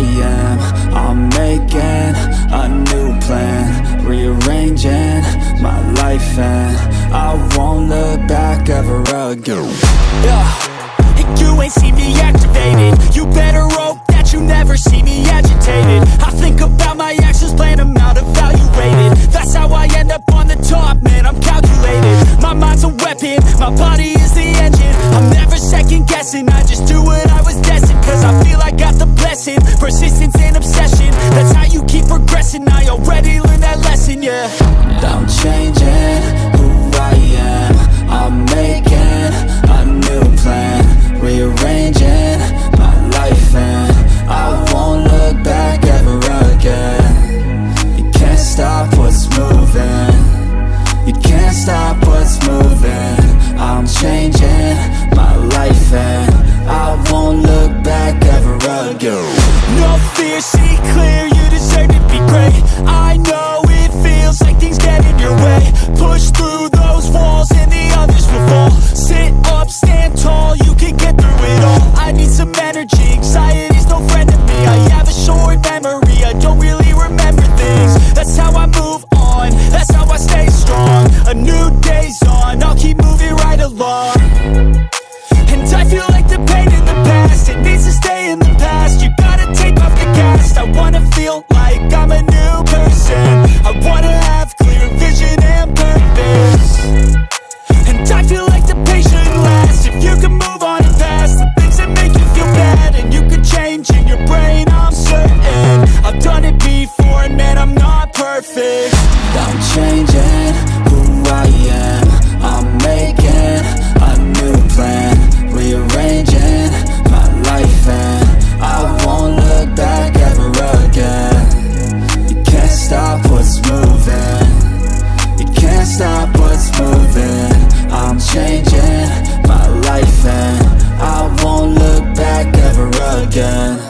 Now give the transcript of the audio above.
am. I'm making a new plan, rearranging my life, and I won't look back ever again. And you ain't see me activated. You better hope that you never see me agitated. I think about my actions, plan them out, evaluated. That's how I end up on the top, man, I'm calculated. My mind's a weapon, my body is the engine. I'm never second guessing, I just do what I was destined. Cause I feel I got the blessing, persistence and obsession. That's how you keep progressing, I already learned that lesson, yeah. I'm changing who I am. I'm making a new plan, rearranging my life, and I won't look back ever again. You can't stop what's moving, you can't stop what's moving. I'm changing my life, and I won't look back ever again. No fear, see clear, you deserve to be great. I know it feels like things get in your way. Push through those walls and the others will fall. Sit up, stand tall, you can get through it all. I need some energy, anxiety's no friend of me. I have a short memory, I don't really remember things. That's how I move on, that's how I stay strong. A new day's on, I'll keep moving right along. And I feel like the pain in the past, it needs to stay in the past. You gotta take off the cast. I wanna feel like I'm a new person. I wanna have clear vision and purpose. And I feel like the pain shouldn't last. If you can move on and past the things that make you feel bad, and you can change in your brain, I'm certain. I've done it before, and man, I'm not perfect. I'm changing who I am. I'm making a new plan, rearranging my life, and I won't look back ever again. You can't stop what's moving, you can't stop what's moving. I'm changing my life, and I won't look back ever again.